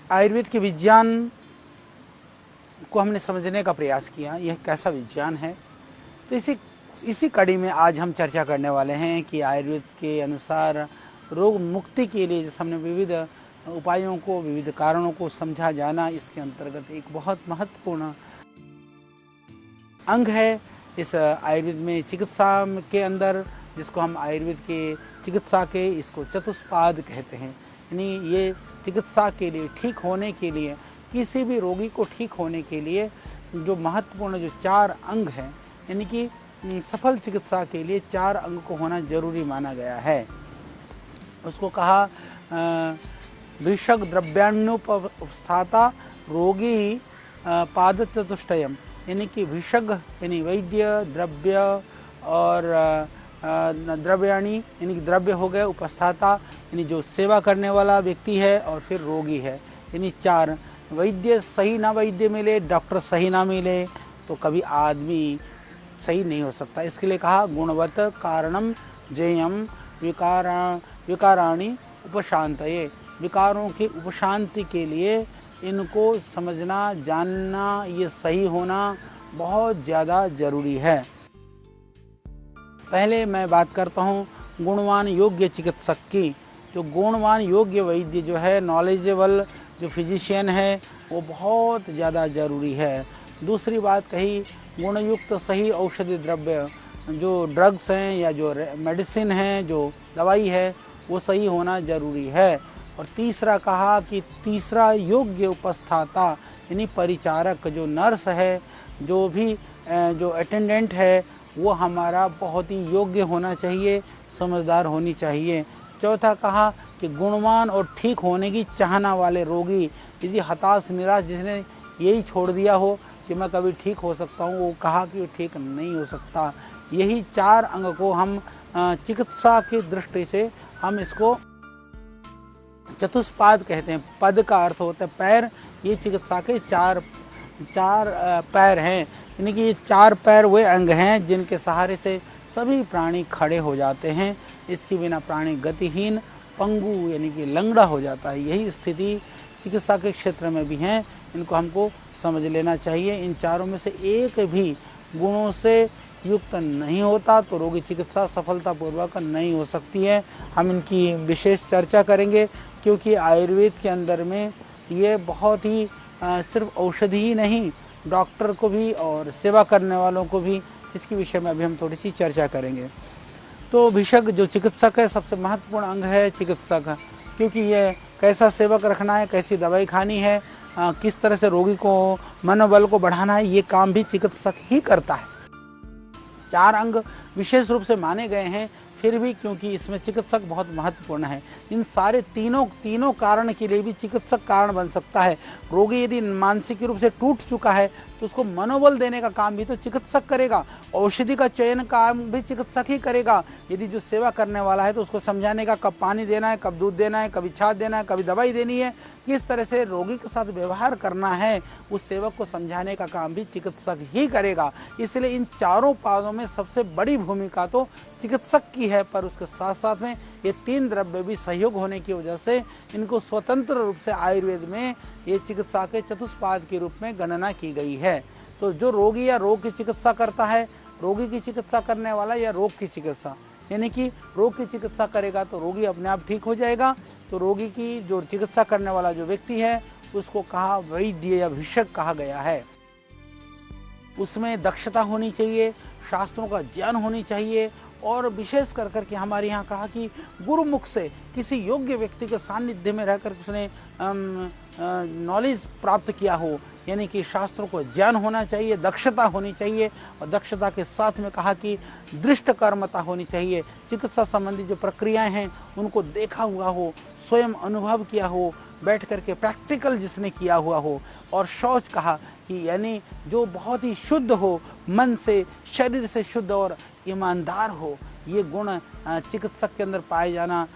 आयुर्वेद के विज्ञान को हमने समझने का प्रयास किया, यह कैसा विज्ञान है। तो इसी कड़ी में आज हम चर्चा करने वाले हैं कि आयुर्वेद के अनुसार रोग मुक्ति के लिए जैसे हमने विविध उपायों को, विविध कारणों को समझा जाना, इसके अंतर्गत एक बहुत महत्वपूर्ण अंग है इस आयुर्वेद में, चिकित्सा के अंदर, जिसको हम आयुर्वेद के चिकित्सा के इसको चतुष्पाद कहते हैं। यानी ये चिकित्सा के लिए, ठीक होने के लिए, किसी भी रोगी को ठीक होने के लिए जो महत्वपूर्ण जो 4 अंग हैं, यानी कि सफल चिकित्सा के लिए 4 अंग को होना जरूरी माना गया है। उसको कहा विषग द्रव्याण्युपस्थाता रोगी पाद चतुष्टयम, यानी कि विषग यानी वैद्य, द्रव्य और द्रव्याणी यानी कि द्रव्य हो गए, उपस्थाता यानी जो सेवा करने वाला व्यक्ति है, और फिर रोगी है, यानी 4। वैद्य सही ना वैद्य मिले, डॉक्टर सही ना मिले तो कभी आदमी सही नहीं हो सकता। इसके लिए कहा गुणवत कारणम जेयम विकाराणि उपशांतये, विकारों की उपशांति के लिए इनको समझना, जानना, ये सही होना बहुत ज़्यादा ज़रूरी है। पहले मैं बात करता हूँ गुणवान योग्य चिकित्सक की। जो गुणवान योग्य वैद्य जो है, नॉलेजेबल जो फिजिशियन है, वो बहुत ज़्यादा ज़रूरी है। दूसरी बात कही गुणयुक्त सही औषधि द्रव्य, जो ड्रग्स हैं या जो मेडिसिन हैं, जो दवाई है, वो सही होना ज़रूरी है। और तीसरा कहा कि तीसरा योग्य उपस्थाता यानी परिचारक, जो नर्स है, जो भी जो अटेंडेंट है, वो हमारा बहुत ही योग्य होना चाहिए, समझदार होनी चाहिए। चौथा कहा कि गुणवान और ठीक होने की चाहना वाले रोगी, यदि हताश निराश जिसने यही छोड़ दिया हो कि मैं कभी ठीक हो सकता हूँ, वो कहा कि ठीक नहीं हो सकता। यही 4 अंग को हम चिकित्सा की दृष्टि से हम इसको चतुष्पाद कहते हैं। पद का अर्थ होता है पैर, ये चिकित्सा के 4 पैर हैं, यानी कि ये 4 पैर वे अंग हैं जिनके सहारे से सभी प्राणी खड़े हो जाते हैं। इसके बिना प्राणी गतिहीन, पंगु यानी कि लंगड़ा हो जाता है। यही स्थिति चिकित्सा के क्षेत्र में भी है, इनको हमको समझ लेना चाहिए। इन चारों में से एक भी गुणों से युक्त नहीं होता तो रोगी चिकित्सा सफलतापूर्वक नहीं हो सकती है। हम इनकी विशेष चर्चा करेंगे, क्योंकि आयुर्वेद के अंदर में ये बहुत ही सिर्फ औषधि ही नहीं, डॉक्टर को भी और सेवा करने वालों को भी इसके विषय में अभी हम थोड़ी सी चर्चा करेंगे। तो विशेषज्ञ जो चिकित्सक है, सबसे महत्वपूर्ण अंग है चिकित्सक, क्योंकि ये कैसा सेवक रखना है, कैसी दवाई खानी है, किस तरह से रोगी को मनोबल को बढ़ाना है, ये काम भी चिकित्सक ही करता है। 4 अंग विशेष रूप से माने गए हैं, फिर भी क्योंकि इसमें चिकित्सक बहुत महत्वपूर्ण है। इन सारे तीनों कारण के लिए भी चिकित्सक कारण बन सकता है। रोगी यदि मानसिक रूप से टूट चुका है तो उसको मनोबल देने का काम भी तो चिकित्सक करेगा। औषधि का चयन काम भी चिकित्सक ही करेगा। यदि जो सेवा करने वाला है तो उसको समझाने का, कब पानी देना है, कब दूध देना है, कभी छाछ देना है, कभी दवाई देनी है, किस तरह से रोगी के साथ व्यवहार करना है, उस सेवक को समझाने का काम भी चिकित्सक ही करेगा। इसलिए इन 4 पादों में सबसे बड़ी भूमिका तो चिकित्सक की है, पर उसके साथ साथ में ये 3 द्रव्य भी सहयोग होने की वजह से इनको स्वतंत्र रूप से आयुर्वेद में ये चिकित्सा के चतुष्पाद के रूप में गणना की गई है। तो जो रोगी या रोग की चिकित्सा करता है, रोगी की चिकित्सा करने वाला या रोग की चिकित्सा, यानी कि रोग की चिकित्सा करेगा तो रोगी अपने आप ठीक हो जाएगा। तो रोगी की जो चिकित्सा करने वाला जो व्यक्ति है, उसको कहा वैद्य या विशेषज्ञ कहा गया है। उसमें दक्षता होनी चाहिए, शास्त्रों का ज्ञान होनी चाहिए, और विशेष कर करके हमारे यहाँ कहा कि गुरुमुख से किसी योग्य व्यक्ति के सानिध्य में रहकर उसने नॉलेज प्राप्त किया हो, यानी कि शास्त्रों को ज्ञान होना चाहिए, दक्षता होनी चाहिए, और दक्षता के साथ में कहा कि दृष्ट कर्मता होनी चाहिए। चिकित्सा संबंधी जो प्रक्रियाएं हैं उनको देखा हुआ हो, स्वयं अनुभव किया हो, बैठ करके प्रैक्टिकल जिसने किया हुआ हो। और शौच कहा कि यानी जो बहुत ही शुद्ध हो, मन से, शरीर से शुद्ध और ईमानदार हो, ये गुण चिकित्सक के अंदर पाए जाना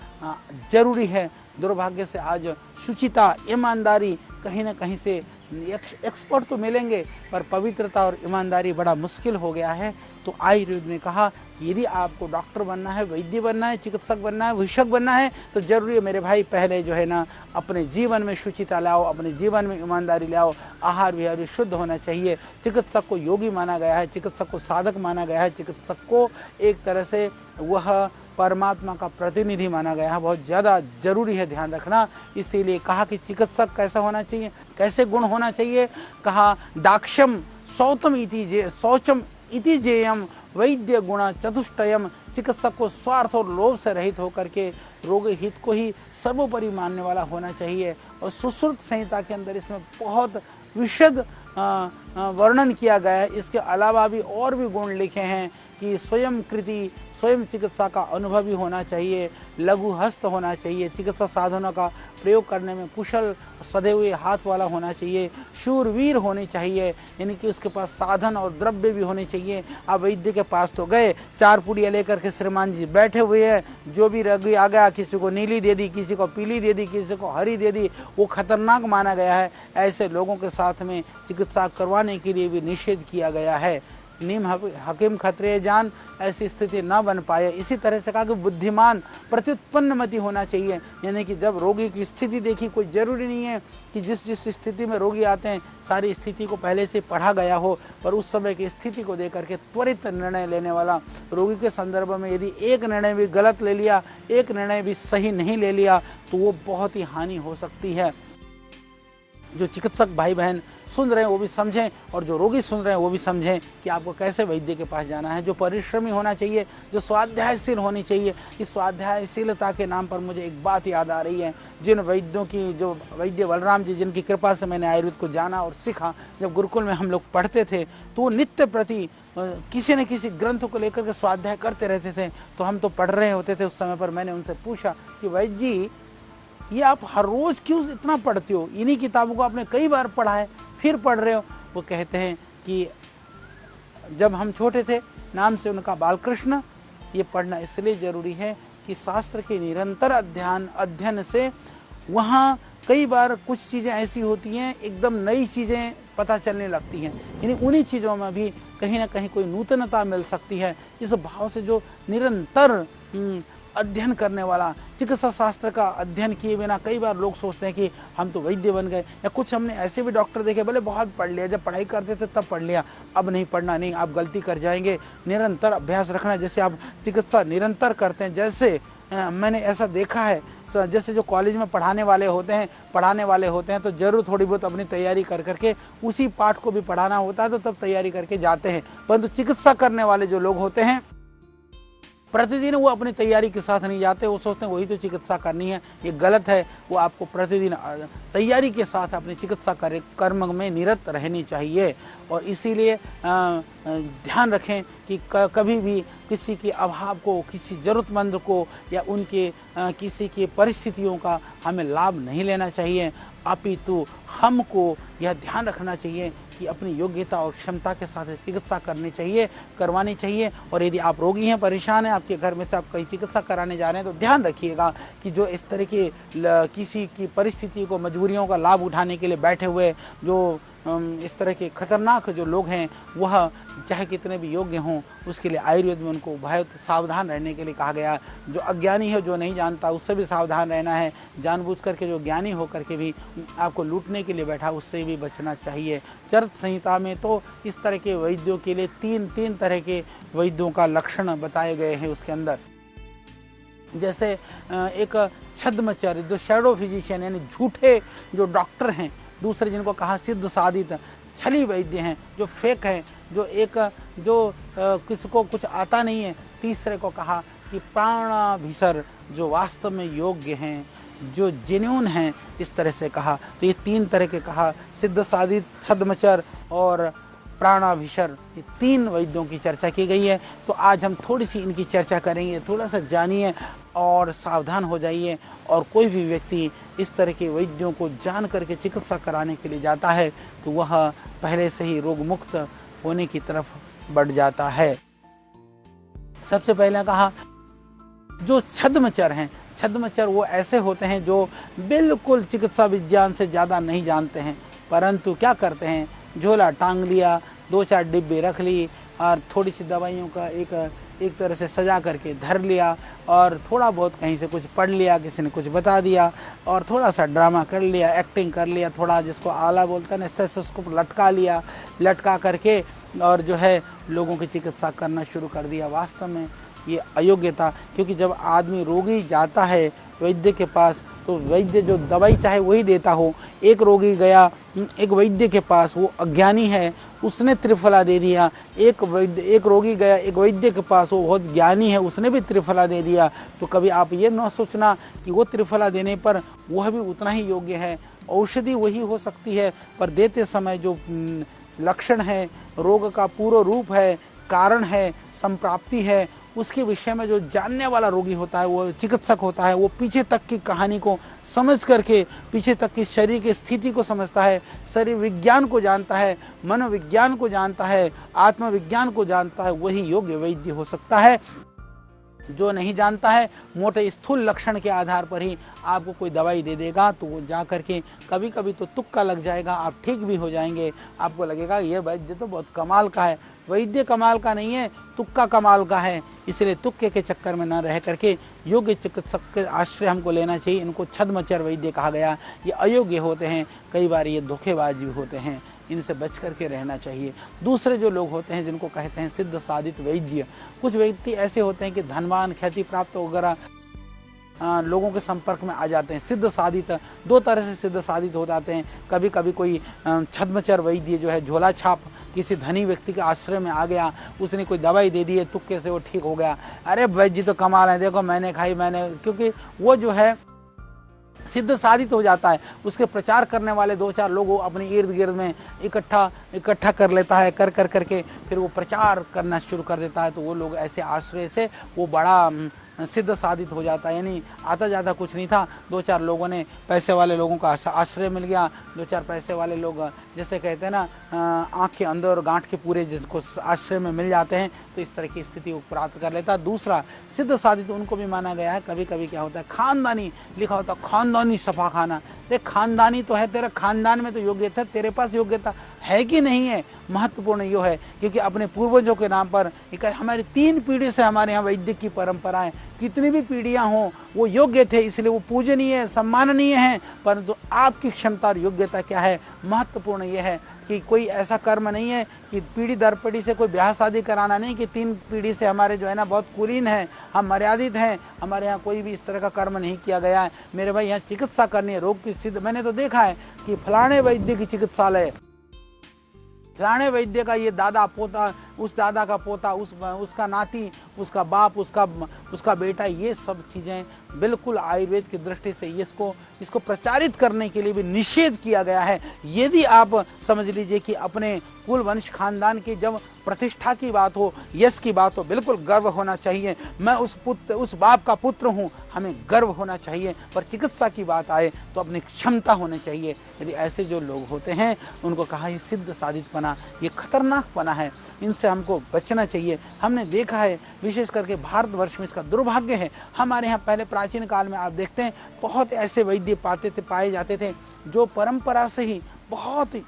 जरूरी है। दुर्भाग्य से आज शुचिता, ईमानदारी कहीं ना कहीं से एक्सपर्ट तो मिलेंगे, पर पवित्रता और ईमानदारी बड़ा मुश्किल हो गया है। तो तो आयुर्वेद ने कहा कि यदि आपको डॉक्टर बनना है, वैद्य बनना है, चिकित्सक बनना है, विशेषज्ञ बनना है, तो जरूरी है मेरे भाई पहले जो है ना अपने जीवन में शुचिता लाओ, अपने जीवन में ईमानदारी लाओ, आहार विहार भी शुद्ध होना चाहिए। चिकित्सक को योगी माना गया है, चिकित्सक को साधक माना गया है, चिकित्सक को एक तरह से वह परमात्मा का प्रतिनिधि माना गया है। बहुत ज़्यादा जरूरी है ध्यान रखना। इसीलिए कहा कि चिकित्सक कैसा होना चाहिए, कैसे गुण होना चाहिए। कहा दाक्षम शौचम इति जेयम वैद्य गुण चतुष्टयम। चिकित्सक को स्वार्थ और लोभ से रहित होकर के रोग हित को ही सर्वोपरि मानने वाला होना चाहिए। और सुश्रुत संहिता के अंदर इसमें बहुत विशद वर्णन किया गया है। इसके अलावा भी और भी गुण लिखे हैं कि स्वयं कृति, स्वयं चिकित्सा का अनुभवी होना चाहिए, लघु हस्त होना चाहिए, चिकित्सा साधनों का प्रयोग करने में कुशल सधे हुए हाथ वाला होना चाहिए, शूरवीर होने चाहिए, यानी कि उसके पास साधन और द्रव्य भी होने चाहिए। आप वैद्य के पास तो गए, 4 पुड़िया लेकर के श्रीमान जी बैठे हुए हैं, जो भी रोगी आ गया किसी को नीली दे दी, किसी को पीली दे दी, किसी को हरी दे दी, वो खतरनाक माना गया है। ऐसे लोगों के साथ में चिकित्सा करवाने के लिए भी निषेध किया गया है। नीम हकीम खतरे जान, ऐसी स्थिति ना बन पाए। इसी तरह से कहा कि बुद्धिमान प्रत्युत्पन्नमति होना चाहिए, यानी कि जब रोगी की स्थिति देखी, कोई जरूरी नहीं है कि जिस जिस स्थिति में रोगी आते हैं सारी स्थिति को पहले से पढ़ा गया हो, पर उस समय की स्थिति को देख करके त्वरित निर्णय लेने वाला। रोगी के संदर्भ में यदि एक निर्णय भी गलत ले लिया, एक निर्णय भी सही नहीं ले लिया, तो वो बहुत ही हानि हो सकती है। जो चिकित्सक भाई बहन सुन रहे हैं वो भी समझें, और जो रोगी सुन रहे हैं वो भी समझें कि आपको कैसे वैद्य के पास जाना है। जो परिश्रमी होना चाहिए, जो स्वाध्यायशील होनी चाहिए। इस स्वाध्यायशीलता के नाम पर मुझे एक बात याद आ रही है। जिन वैद्यों की, जो वैद्य बलराम जी, जिनकी कृपा से मैंने आयुर्वेद को जाना और सीखा, जब गुरुकुल में हम लोग पढ़ते थे तो वो नित्य प्रति किसी न किसी ग्रंथ को लेकर के स्वाध्याय करते रहते थे। तो हम तो पढ़ रहे होते थे उस समय पर। मैंने उनसे पूछा कि वैद्य जी, ये आप हर रोज़ क्यों इतना पढ़ते हो? इन्हीं किताबों को आपने कई बार पढ़ा है, फिर पढ़ रहे हो। वो कहते हैं कि जब हम छोटे थे, नाम से उनका बालकृष्ण, ये पढ़ना इसलिए ज़रूरी है कि शास्त्र के निरंतर अध्ययन से वहाँ कई बार कुछ चीज़ें ऐसी होती हैं, एकदम नई चीज़ें पता चलने लगती हैं। यानी उन्हीं चीज़ों में भी कहीं ना कहीं कोई नूतनता मिल सकती है। इस भाव से जो निरंतर अध्ययन करने वाला, चिकित्सा शास्त्र का अध्ययन किए बिना कई बार लोग सोचते हैं कि हम तो वैद्य बन गए। या कुछ हमने ऐसे भी डॉक्टर देखे, भले बहुत पढ़ लिया, जब पढ़ाई करते थे तब पढ़ लिया, अब नहीं पढ़ना, नहीं, आप गलती कर जाएंगे। निरंतर अभ्यास रखना, जैसे आप चिकित्सा निरंतर करते हैं, जैसे मैंने ऐसा देखा है, जैसे जो कॉलेज में पढ़ाने वाले होते हैं तो जरूर थोड़ी बहुत अपनी तैयारी कर करके उसी पाठ को भी पढ़ाना होता है, तो तब तैयारी करके जाते हैं। परंतु चिकित्सा करने वाले जो लोग होते हैं, प्रतिदिन वो अपनी तैयारी के साथ नहीं जाते। वो सोचते हैं वही तो चिकित्सा करनी है। ये गलत है। वो आपको प्रतिदिन तैयारी के साथ अपनी चिकित्सा कर्म में निरत रहनी चाहिए। और इसीलिए ध्यान रखें कि कभी भी किसी के अभाव को, किसी ज़रूरतमंद को या उनके किसी की परिस्थितियों का हमें लाभ नहीं लेना चाहिए। अपितु हमको यह ध्यान रखना चाहिए कि अपनी योग्यता और क्षमता के साथ चिकित्सा करवानी चाहिए। और यदि आप रोगी हैं, परेशान हैं, आपके घर में से आप कहीं चिकित्सा कराने जा रहे हैं, तो ध्यान रखिएगा कि जो इस तरह की किसी की परिस्थिति को, मजबूरियों का लाभ उठाने के लिए बैठे हुए जो इस तरह के खतरनाक जो लोग हैं, वह चाहे कितने भी योग्य हों, उसके लिए आयुर्वेद में उनको बहुत सावधान रहने के लिए कहा गया। जो अज्ञानी है, जो नहीं जानता, उससे भी सावधान रहना है। जानबूझ करके जो ज्ञानी होकर के भी आपको लूटने के लिए बैठा, उससे भी बचना चाहिए। चरक संहिता में तो इस तरह के वैद्यों के लिए तीन तरह के वैद्यों का लक्षण बताए गए हैं उसके अंदर। जैसे एक छद्मचर्य, जो शैडो फिजिशियन, यानी झूठे जो डॉक्टर हैं। दूसरे जिनको कहा सिद्ध साधित छली वैद्य हैं, जो फेक हैं, जो किसको कुछ आता नहीं है। तीसरे को कहा कि प्राणाभिसर, जो वास्तव में योग्य हैं, जो जेन्युइन हैं, इस तरह से कहा। तो ये 3 तरह के कहा, सिद्ध साधित, छद्मचर और प्राणाभिसर, ये 3 वैद्यों की चर्चा की गई है। तो आज हम थोड़ी सी इनकी चर्चा करेंगे। थोड़ा सा जानिए और सावधान हो जाइए। और कोई भी व्यक्ति इस तरह के वैद्यों को जान करके चिकित्सा कराने के लिए जाता है, तो वह पहले से ही रोग मुक्त होने की तरफ बढ़ जाता है। सबसे पहले कहा, जो छद्मचर हैं, छद्मचर वो ऐसे होते हैं जो बिल्कुल चिकित्सा विज्ञान से ज़्यादा नहीं जानते हैं, परंतु क्या करते हैं, झोला टांग लिया, 2-4 डिब्बे रख ली, और थोड़ी सी दवाइयों का एक तरह से सजा करके धर लिया और थोड़ा बहुत कहीं से कुछ पढ़ लिया, किसी ने कुछ बता दिया और थोड़ा सा ड्रामा कर लिया, एक्टिंग कर लिया, थोड़ा जिसको आला बोलते हैं ना, स्टेथोस्कोप लटका लिया, लटका करके और जो है लोगों की चिकित्सा करना शुरू कर दिया। वास्तव में ये अयोग्यता, क्योंकि जब आदमी रोगी जाता है वैद्य के पास तो वैद्य जो दवाई चाहे वही देता हो। एक रोगी गया एक वैद्य के पास, वो अज्ञानी है, उसने त्रिफला दे दिया। एक रोगी गया एक वैद्य के पास, वो बहुत ज्ञानी है, उसने भी त्रिफला दे दिया। तो कभी आप ये न सोचना कि वो त्रिफला देने पर वह भी उतना ही योग्य है। औषधि वही हो सकती है, पर देते समय जो लक्षण है, रोग का पूरा रूप है, कारण है, संप्राप्ति है, उसके विषय में जो जानने वाला रोगी होता है, वो चिकित्सक होता है, वो पीछे तक की कहानी को समझ करके, पीछे तक की शरीर की स्थिति को समझता है, शरीर विज्ञान को जानता है, मनोविज्ञान को जानता है, आत्मविज्ञान को जानता है, वही योग्य वैद्य हो सकता है। जो नहीं जानता है, मोटे स्थूल लक्षण के आधार पर ही आपको कोई दवाई दे देगा, तो वो जा करके कभी कभी तो तुक्का लग जाएगा, आप ठीक भी हो जाएंगे। आपको लगेगा ये वैद्य तो बहुत कमाल का है। वैद्य कमाल का नहीं है, तुक्का कमाल का है। इसलिए तुक्के के चक्कर में न रह करके योग्य चिकित्सक के आश्रय हमको लेना चाहिए। इनको छद्मचर वैद्य कहा गया। ये अयोग्य होते हैं, कई बार ये धोखेबाज भी होते हैं, इनसे बच करके रहना चाहिए। दूसरे जो लोग होते हैं जिनको कहते हैं सिद्ध साधित वैद्य, कुछ व्यक्ति ऐसे होते हैं कि धनवान, ख्याति प्राप्त वगैरह लोगों के संपर्क में आ जाते हैं। सिद्ध साधित दो तरह से सिद्ध साधित हो जाते हैं। कभी कभी कोई छद्मचर वैद्य जो है झोला छाप किसी धनी व्यक्ति के आश्रय में आ गया, उसने कोई दवाई दे दी है, तुक्के से वो ठीक हो गया। अरे वैद्य तो कमाल है, देखो मैंने खाई, क्योंकि वो जो है सिद्ध साधित हो जाता है। उसके प्रचार करने वाले दो चार लोग अपने इर्द गिर्द में इकट्ठा कर लेता है, कर करके फिर वो प्रचार करना शुरू कर देता है। तो वो लोग ऐसे आश्रय से वो बड़ा सिद्ध साधित हो जाता है। यानी आता जाता कुछ नहीं था, दो चार लोगों ने, पैसे वाले लोगों का आश्रय मिल गया, दो चार पैसे वाले लोग जैसे कहते हैं ना आँख के अंदर और गांठ के पूरे जिनको आश्रय में मिल जाते हैं, तो इस तरह की स्थिति को प्राप्त कर लेता है। दूसरा सिद्ध साधित उनको भी माना गया है। कभी कभी क्या होता है, खानदानी लिखा होता है, खानदानी सफा खाना। अरे खानदानी तो है, तेरा खानदान में तो योग्यता, तेरे पास योग्यता है कि नहीं है, महत्वपूर्ण यो है। क्योंकि अपने पूर्वजों के नाम पर हमारी 3 पीढ़ी से हमारे यहाँ वैदिक की परंपरा है, कितनी भी पीढ़ियां हों वो योग्य थे, इसलिए वो पूजनीय सम्माननीय हैं। परंतु आपकी क्षमता और योग्यता क्या है, महत्वपूर्ण ये है कि कोई ऐसा कर्म नहीं है कि पीढ़ी दर पीढ़ी से कोई ब्याह शादी कराना नहीं कि 3 पीढ़ी से हमारे जो है ना बहुत कुलीन है, हम मर्यादित हैं, हमारे यहाँ कोई भी इस तरह का कर्म नहीं किया गया है। मेरे भाई यहाँ चिकित्सा करनी है, रोग की सिद्ध। मैंने तो देखा है कि फलाने वैद्य की चिकित्सालय, फलाने वैद्य का ये दादा पोता, उस दादा का पोता, उसका नाती, उसका बाप, उसका बेटा, ये सब चीज़ें बिल्कुल आयुर्वेद की दृष्टि से इसको प्रचारित करने के लिए भी निषेध किया गया है। यदि आप समझ लीजिए कि अपने कुल वंश खानदान की जब प्रतिष्ठा की बात हो, यश की बात हो, बिल्कुल गर्व होना चाहिए। मैं उस बाप का पुत्र हूँ, हमें गर्व होना चाहिए। पर चिकित्सा की बात आए तो अपनी क्षमता होनी चाहिए। यदि ऐसे जो लोग होते हैं उनको कहा ये सिद्ध साधितपना, ये खतरनाकपना है, इनसे हमको बचना चाहिए। हमने देखा है विशेष करके भारतवर्ष में इसका दुर्भाग्य है। हमारे यहाँ पहले प्राचीन काल में आप देखते हैं बहुत ऐसे वैद्य पाए जाते थे जो परंपरा से ही बहुत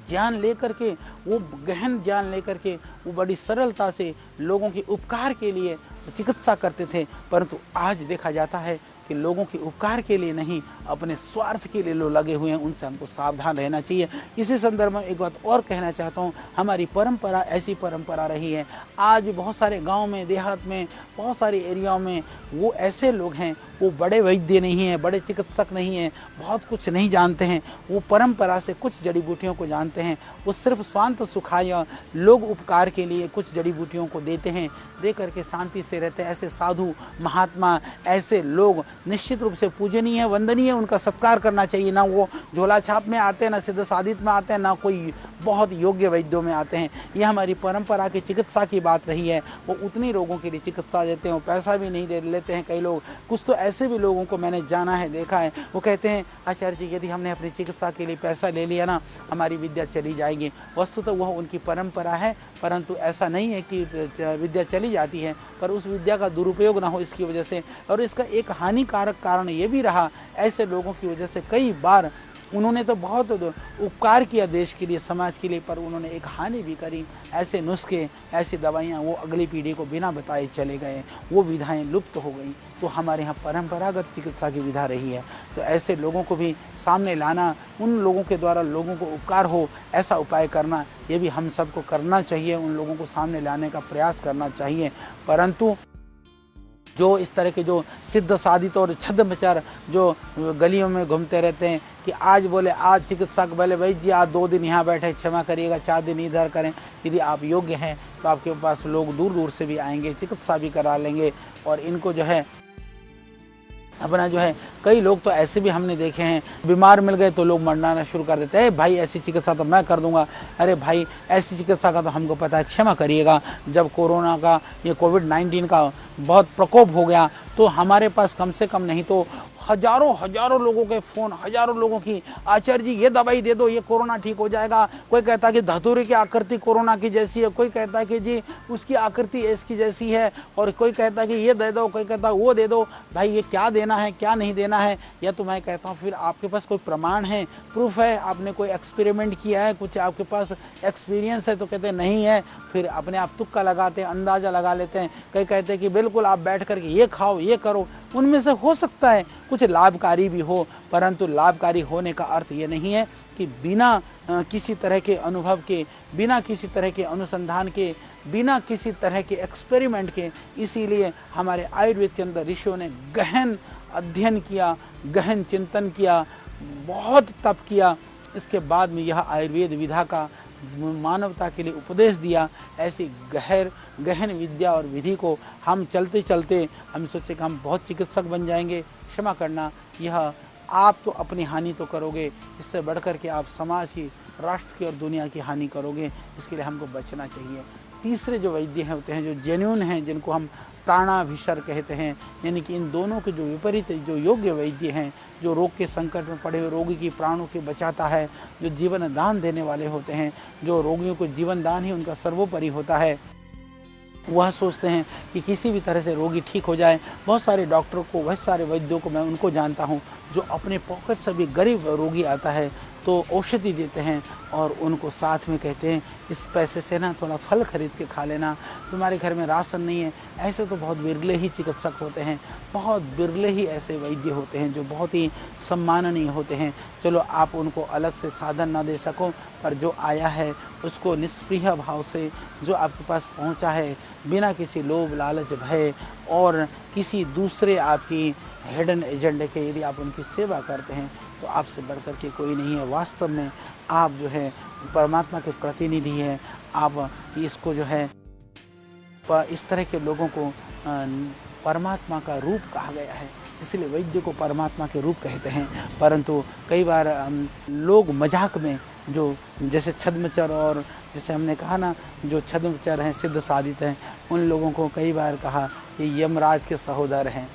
ज्ञान लेकर के, वो गहन ज्ञान लेकर के वो बड़ी सरलता से लोगों के उपकार के लिए चिकित्सा करते थे। परंतु आज देखा जाता है कि लोगों के उपकार के लिए नहीं, अपने स्वार्थ के लिए लोग लगे हुए हैं। उनसे हमको सावधान रहना चाहिए। इसी संदर्भ में एक बात और कहना चाहता हूँ, हमारी परंपरा ऐसी परंपरा रही है। आज बहुत सारे गांव में, देहात में, बहुत सारे एरियाओं में वो ऐसे लोग हैं, वो बड़े वैद्य नहीं हैं, बड़े चिकित्सक नहीं हैं, बहुत कुछ नहीं जानते हैं। वो परंपरा से कुछ जड़ी बूटियों को जानते हैं। वो सिर्फ स्वांत सुखाय लोग उपकार के लिए कुछ जड़ी बूटियों को देते हैं, दे करके शांति से रहते हैं। ऐसे साधु महात्मा, ऐसे लोग निश्चित रूप से पूजनीय, वंदनीय, उनका सत्कार करना चाहिए। ना वो झोला छाप में आते हैं, ना सिद्ध साधित में आते हैं, ना कोई बहुत योग्य वैद्यों में आते हैं। ये हमारी परंपरा की चिकित्सा की बात रही है। वो उतनी रोगों के लिए चिकित्सा देते हैं, वो पैसा भी नहीं दे लेते हैं कई लोग। कुछ तो ऐसे भी लोगों को मैंने जाना है, देखा है, वो कहते हैं आचार्य जी यदि हमने अपनी चिकित्सा के लिए पैसा ले लिया ना, हमारी विद्या चली जाएगी। वस्तु तो वह उनकी परंपरा है, परंतु ऐसा नहीं है कि विद्या चली जाती है, पर उस विद्या का दुरुपयोग ना हो इसकी वजह से। और इसका एक हानिकारक कारण ये भी रहा, ऐसे लोगों की वजह से कई बार उन्होंने तो बहुत उपकार किया देश के लिए, समाज के लिए, पर उन्होंने एक हानि भी करी। ऐसे नुस्खे, ऐसी दवाइयाँ वो अगली पीढ़ी को बिना बताए चले गए, वो विधाएं लुप्त हो गई। तो हमारे यहाँ परंपरागत चिकित्सा की विधा रही है। तो ऐसे लोगों को भी सामने लाना, उन लोगों के द्वारा लोगों को उपकार हो ऐसा उपाय करना, ये भी हम सबको करना चाहिए। उन लोगों को सामने लाने का प्रयास करना चाहिए। परंतु जो इस तरह के जो सिद्ध साधित और छद्मचार जो गलियों में घूमते रहते हैं कि आज बोले, आज चिकित्सक बोले भाई जी आज 2 दिन यहाँ बैठे, क्षमा करिएगा 4 दिन इधर करें। यदि आप योग्य हैं तो आपके पास लोग दूर दूर से भी आएंगे, चिकित्सा भी करा लेंगे। और इनको जो है अपना जो है, कई लोग तो ऐसे भी हमने देखे हैं, बीमार मिल गए तो लोग मरना शुरू कर देते हैं। भाई ऐसी चिकित्सा तो मैं कर दूंगा। अरे भाई ऐसी चिकित्सा का तो हमको पता है, क्षमा करिएगा। जब कोरोना का, ये कोविड-19 का बहुत प्रकोप हो गया तो हमारे पास कम से कम नहीं तो हजारों लोगों के फ़ोन, हजारों लोगों की, आचार्य जी ये दवाई दे दो, ये कोरोना ठीक हो जाएगा। कोई कहता है कि धतूरे की आकृति कोरोना की जैसी है, कोई कहता है कि जी उसकी आकृति इसकी जैसी है, और कोई कहता है कि ये दे दो, कोई कहता है वो दे दो। भाई ये क्या देना है, क्या नहीं देना है? या तो मैं कहता हूँ फिर आपके पास कोई प्रमाण है, प्रूफ है, आपने कोई एक्सपेरिमेंट किया है, कुछ आपके पास एक्सपीरियंस है? तो कहते हैं नहीं है। फिर अपने आप तुक्का लगाते हैं, अंदाज़ा लगा लेते हैं। कई कहते हैं कि बिल्कुल आप बैठ करके ये खाओ, ये करो। उनमें से हो सकता है कुछ लाभकारी भी हो, परंतु लाभकारी होने का अर्थ ये नहीं है कि बिना किसी तरह के अनुभव के, बिना किसी तरह के अनुसंधान के, बिना किसी तरह के एक्सपेरिमेंट के। इसीलिए हमारे आयुर्वेद के अंदर ऋषियों ने गहन अध्ययन किया, गहन चिंतन किया, बहुत तप किया। इसके बाद में यह आयुर्वेद विधा का मानवता के लिए उपदेश दिया। ऐसी गहन विद्या और विधि को हम चलते चलते हम सोचे कि हम बहुत चिकित्सक बन जाएंगे। क्षमा करना, यह आप तो अपनी हानि तो करोगे, इससे बढ़कर के आप समाज की, राष्ट्र की और दुनिया की हानि करोगे। इसके लिए हमको बचना चाहिए। तीसरे जो वैद्य हैं होते हैं जो जेन्युइन हैं, जिनको हम प्राणाभिसर कहते हैं, यानी कि इन दोनों के जो विपरीत जो योग्य वैद्य हैं, जो रोग के संकट में पड़े हुए रोगी की प्राणों को बचाता है, जो जीवन दान देने वाले होते हैं, जो रोगियों को जीवन दान ही उनका सर्वोपरि होता है, वह सोचते हैं कि किसी भी तरह से रोगी ठीक हो जाए। बहुत सारे डॉक्टरों को, बहुत सारे वैद्यों को मैं उनको जानता हूँ जो अपने पॉकेट से भी गरीब रोगी आता है तो औषधि देते हैं और उनको साथ में कहते हैं इस पैसे से ना थोड़ा फल खरीद के खा लेना, तुम्हारे घर में राशन नहीं है। ऐसे तो बहुत बिरले ही चिकित्सक होते हैं, बहुत बिरले ही ऐसे वैद्य होते हैं जो बहुत ही सम्माननीय होते हैं। चलो आप उनको अलग से साधन ना दे सको, पर जो आया है उसको निष्प्रिय भाव से जो आपके पास पहुंचा है, बिना किसी लोभ लालच भय और किसी दूसरे आपकी हिडन एजेंडे के, यदि आप उनकी सेवा करते हैं तो आपसे बढ़कर के कोई नहीं है। वास्तव में आप जो है परमात्मा के प्रतिनिधि हैं। आप इसको जो है इस तरह के लोगों को परमात्मा का रूप कहा गया है, इसलिए वैद्य को परमात्मा के रूप कहते हैं। परंतु कई बार लोग मजाक में जो जैसे छद्मचर और जैसे हमने कहा ना, जो छद्मचर हैं, सिद्ध साधित हैं, उन लोगों को कई बार कहा कि यमराज के सहोदर हैं।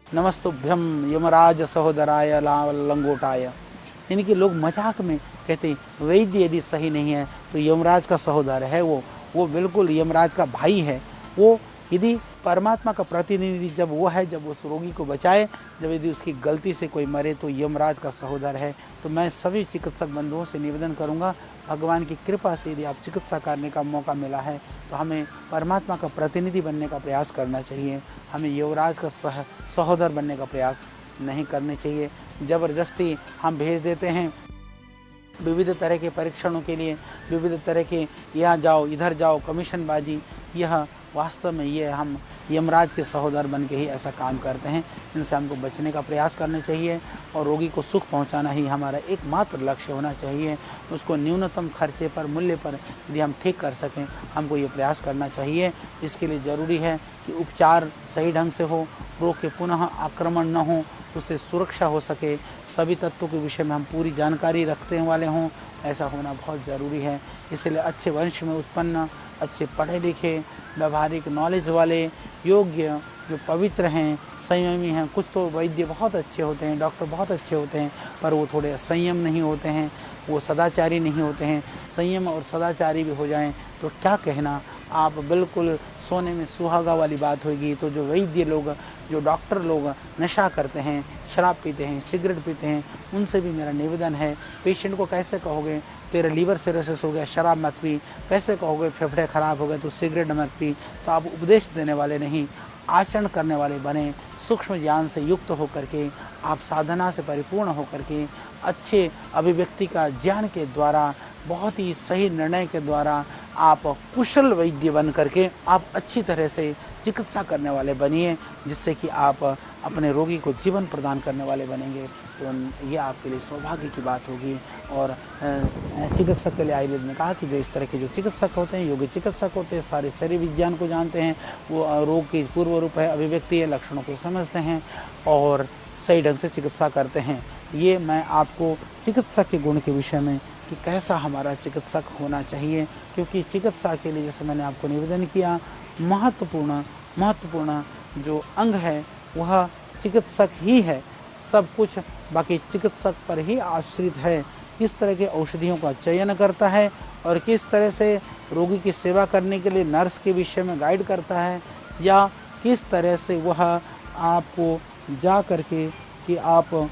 नमस्तुभ्यम यमराज सहोदराय लंगोटाय, यानी कि लोग मजाक में कहते हैं वैद्य यदि सही नहीं है तो यमराज का सहोदर है वो बिल्कुल यमराज का भाई है। वो यदि परमात्मा का प्रतिनिधि जब वो है, जब उस रोगी को बचाए, जब यदि उसकी गलती से कोई मरे तो यमराज का सहोदर है। तो मैं सभी चिकित्सक बंधुओं से निवेदन करूंगा, भगवान की कृपा से यदि आप चिकित्सा करने का मौका मिला है तो हमें परमात्मा का प्रतिनिधि बनने का प्रयास करना चाहिए। हमें युवराज का सहोदर बनने का प्रयास नहीं करने चाहिए। ज़बरदस्ती हम भेज देते हैं विविध तरह के परीक्षणों के लिए, विविध तरह के यहाँ जाओ इधर जाओ कमीशनबाजी, यह वास्तव में ये हम यमराज के सहोदर बन के ही ऐसा काम करते हैं। इनसे हमको बचने का प्रयास करना चाहिए और रोगी को सुख पहुंचाना ही हमारा एकमात्र लक्ष्य होना चाहिए। उसको न्यूनतम खर्चे पर, मूल्य पर यदि हम ठीक कर सकें, हमको ये प्रयास करना चाहिए। इसके लिए ज़रूरी है कि उपचार सही ढंग से हो, रोग के पुनः आक्रमण न हो, उससे सुरक्षा हो सके, सभी तत्वों के विषय में हम पूरी जानकारी रखते वाले हों, ऐसा होना बहुत ज़रूरी है। इसलिए अच्छे वंश में उत्पन्न, अच्छे पढ़े लिखे, व्यवहारिक नॉलेज वाले, योग्य, जो पवित्र हैं, संयमी हैं। कुछ तो वैद्य बहुत अच्छे होते हैं, डॉक्टर बहुत अच्छे होते हैं, पर वो थोड़े संयम नहीं होते हैं, वो सदाचारी नहीं होते हैं। संयम और सदाचारी भी हो जाएं तो क्या कहना, आप बिल्कुल सोने में सुहागा वाली बात होगी। तो जो वैद्य लोग, जो डॉक्टर लोग नशा करते हैं, शराब पीते हैं, सिगरेट पीते हैं, उनसे भी मेरा निवेदन है, पेशेंट को कैसे कहोगे तेरा लीवर सिरोसिस हो गया शराब मत पी, कैसे कहोगे फेफड़े खराब हो गए तो सिगरेट मत पी। तो आप उपदेश देने वाले नहीं, आचरण करने वाले बने, सूक्ष्म ज्ञान से युक्त होकर के, आप साधना से परिपूर्ण होकर के, अच्छे अभिव्यक्ति का ज्ञान के द्वारा, बहुत ही सही निर्णय के द्वारा आप कुशल वैद्य बन करके आप अच्छी तरह से चिकित्सा करने वाले बनिए, जिससे कि आप अपने रोगी को जीवन प्रदान करने वाले बनेंगे। तो ये आपके लिए सौभाग्य की बात होगी। और चिकित्सक के लिए आयुर्वेद ने कहा कि जो इस तरह के जो चिकित्सक होते हैं, योगी चिकित्सक होते हैं, सारे शरीर विज्ञान को जानते हैं, वो रोग की पूर्व रूप है, अभिव्यक्ति है, लक्षणों को समझते हैं और सही ढंग से चिकित्सा करते हैं। ये मैं आपको चिकित्सक के गुण के विषय में कि कैसा हमारा चिकित्सक होना चाहिए, क्योंकि चिकित्सा के लिए जैसे मैंने आपको निवेदन किया, महत्वपूर्ण जो अंग है वह चिकित्सक ही है। सब कुछ बाकी चिकित्सक पर ही आश्रित है। किस तरह के औषधियों का चयन करता है और किस तरह से रोगी की सेवा करने के लिए नर्स के विषय में गाइड करता है, या किस तरह से वह आपको जा करके कि आप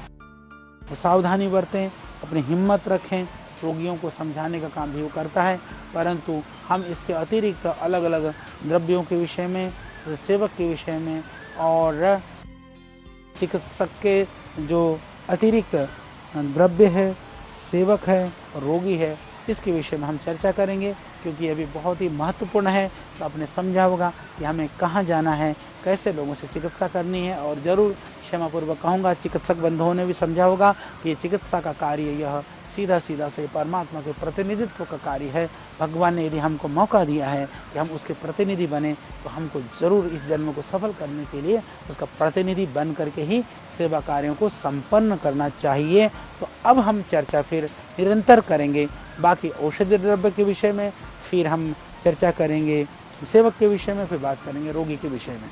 सावधानी बरतें, अपनी हिम्मत रखें, रोगियों को समझाने का काम भी वो करता है। परंतु हम इसके अतिरिक्त अलग अलग द्रव्यों के विषय में, सेवक के विषय में और चिकित्सक के जो अतिरिक्त द्रव्य है, सेवक है, रोगी है, इसके विषय में हम चर्चा करेंगे, क्योंकि ये भी बहुत ही महत्वपूर्ण है। तो आपने समझा होगा कि हमें कहाँ जाना है, कैसे लोगों से चिकित्सा करनी है। और ज़रूर क्षमापूर्वक कहूँगा, चिकित्सक बंधुओं ने भी समझा होगा कि ये चिकित्सा का कार्य यह सीधा से परमात्मा के प्रतिनिधित्व का कार्य है। भगवान ने यदि हमको मौका दिया है कि हम उसके प्रतिनिधि बने, तो हमको ज़रूर इस जन्म को सफल करने के लिए उसका प्रतिनिधि बन करके ही सेवा कार्यों को संपन्न करना चाहिए। तो अब हम चर्चा फिर निरंतर करेंगे बाकी औषधि द्रव्य के विषय में, फिर हम चर्चा करेंगे सेवक के विषय में, फिर बात करेंगे रोगी के विषय में।